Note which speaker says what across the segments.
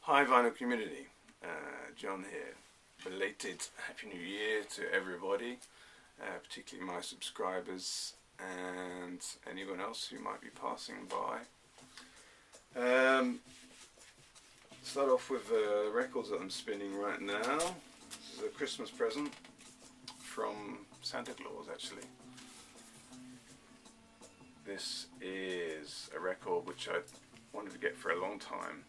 Speaker 1: Hi vinyl community, John here. Belated Happy New Year to everybody, particularly my subscribers and anyone else who might be passing by. Start off with records that I'm spinning right now. This is a Christmas present from Santa Claus actually. This is a record which I wanted to get for a long time,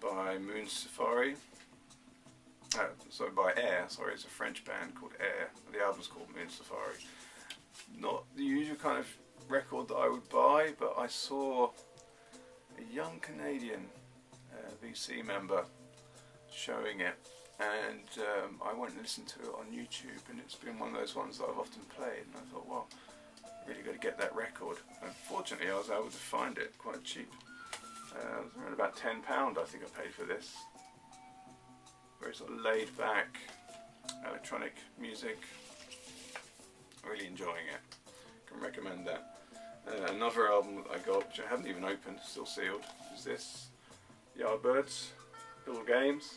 Speaker 1: by Moon Safari, by Air, it's a French band called Air. The album's called Moon Safari. Not the usual kind of record that I would buy, but I saw a young Canadian VC member showing it, and I went and listened to it on YouTube, and it's been one of those ones that I've often played, and I thought, well, I really got to get that record. And fortunately I was able to find it quite cheap. It was around about £10 I think I paid for this. Very sort of laid back electronic music. Really enjoying it. Can recommend that. Another album that I got, which I haven't even opened, still sealed, is this. Yardbirds, Little Games.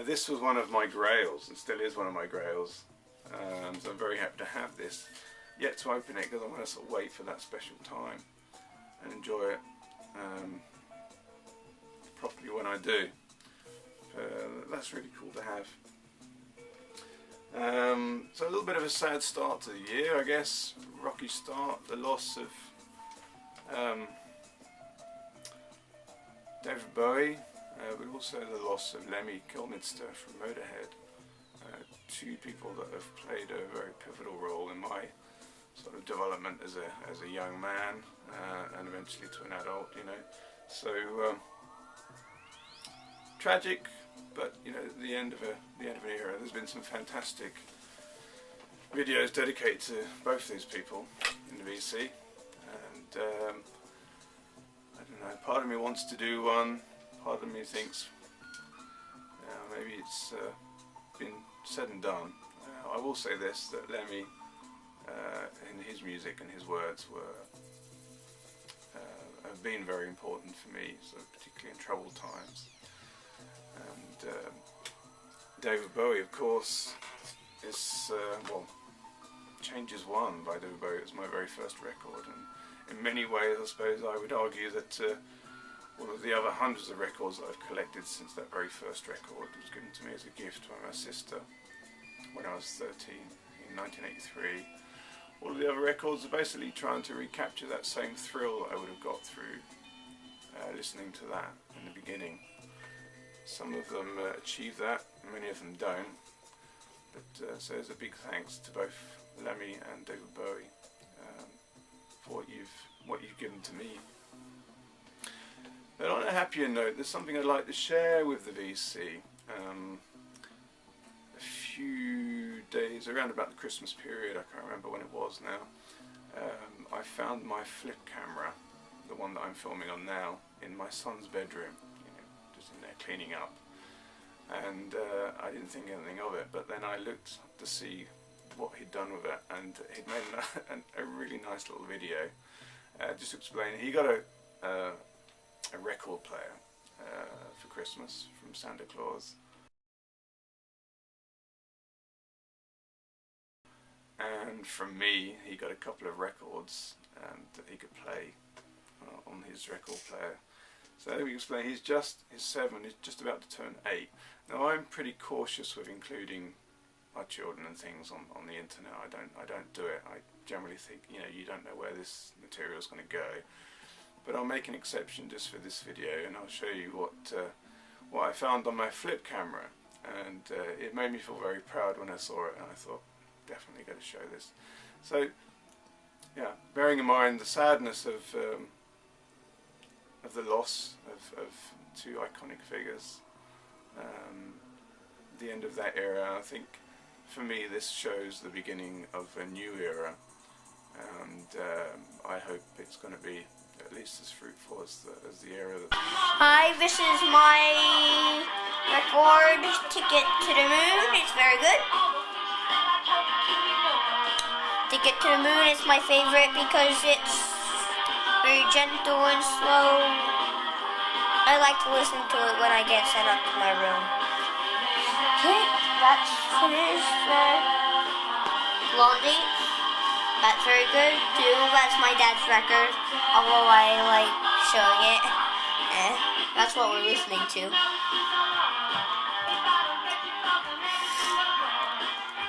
Speaker 1: This was one of my grails, and still is one of my grails. So I'm very happy to have this. Yet to open it because I want to sort of wait for that special time and enjoy it properly when I do. That's really cool to have. So a little bit of a sad start to the year, I guess. Rocky start. The loss of David Bowie, but also the loss of Lemmy Kilmister from Motorhead. Two people that have played a very pivotal role in my sort of development as a young man and eventually to an adult, you know. So tragic, but you know, the end of an era. There's been some fantastic videos dedicated to both these people in the VC, and I don't know. Part of me wants to do one. Part of me thinks maybe it's been said and done. I will say this: that Lemmy, in his music and his words, have been very important for me, so particularly in troubled times. And David Bowie, of course, is Changes One by David Bowie. It was my very first record, and in many ways, I suppose I would argue that all of the other hundreds of records that I've collected since that very first record was given to me as a gift by my sister when I was 13 in 1983. All of the other records are basically trying to recapture that same thrill that I would have got through listening to that in the beginning. Some of them achieve that, many of them don't. But so there's a big thanks to both Lemmy and David Bowie for what you've given to me. But on a happier note, there's something I'd like to share with the VC. A few days around about the Christmas period, I can't remember when it was now, I found my flip camera, the one that I'm filming on now, in my son's bedroom, you know, just in there cleaning up. And I didn't think anything of it, but then I looked to see what he'd done with it, and he'd made a really nice little video just explaining. He got a record player for Christmas from Santa Claus, and from me he got a couple of records that he could play on his record player. So let me explain. He's 7, he's just about to turn 8. Now I'm pretty cautious with including my children and things on the internet. I don't do it. I generally think, you know, you don't know where this material is going to go. But I'll make an exception just for this video, and I'll show you what I found on my flip camera. And it made me feel very proud when I saw it, and I thought, definitely got to show this. So, yeah, bearing in mind the sadness of the loss of two iconic figures, the end of that era, I think for me this shows the beginning of a new era, and I hope it's going to be at least as fruitful as the era that...
Speaker 2: Hi, this is my record, Ticket to the Moon. It's very good. Ticket to the Moon is my favorite because it's very gentle and slow. I like to listen to it when I get set up in my room. Okay, that's finished. Blondie, that's very good too. That's my dad's record, although I like showing it. That's what we're listening to.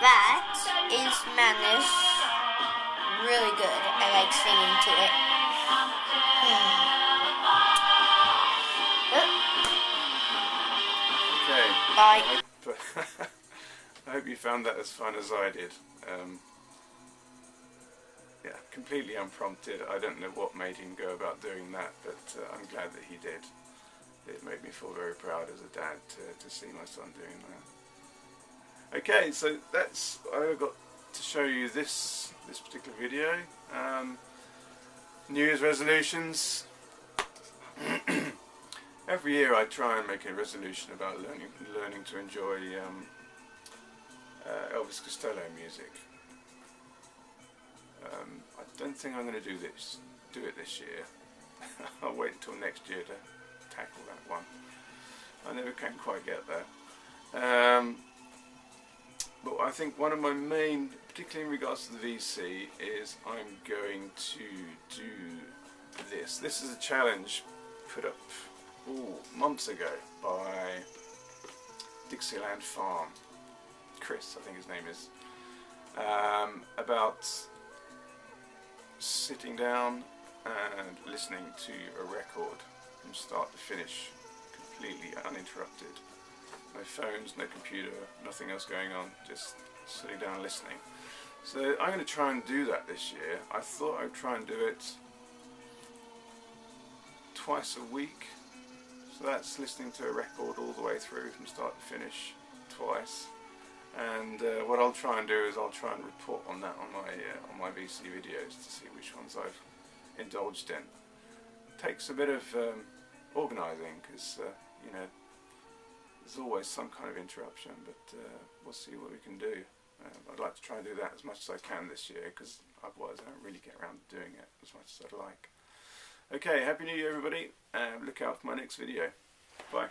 Speaker 2: That is Madness. Really good. I like singing to it.
Speaker 1: Okay.
Speaker 2: Bye.
Speaker 1: I hope you found that as fun as I did. Yeah, completely unprompted. I don't know what made him go about doing that, but I'm glad that he did. It made me feel very proud as a dad to see my son doing that. Okay, so that's I got to show you this particular video. New Year's resolutions. Every year I try and make a resolution about learning to enjoy Elvis Costello music. I don't think I'm going to do it this year. I'll wait until next year to tackle that one. I never can quite get there. But I think one of my main, particularly in regards to the VC, is I'm going to do this. This is a challenge put up months ago by Dixieland Farm. Chris, I think his name is. About sitting down and listening to a record from start to finish, completely uninterrupted. No phones, no computer, nothing else going on, just sitting down and listening. So I'm going to try and do that this year. I thought I'd try and do it twice a week. So that's listening to a record all the way through from start to finish twice. And what I'll try and do is I'll try and report on that on my VC videos to see which ones I've indulged in. Takes a bit of organising because you know, there's always some kind of interruption, but we'll see what we can do. I'd like to try and do that as much as I can this year, because otherwise I don't really get around to doing it as much as I'd like. Okay, Happy New Year everybody, and look out for my next video. Bye.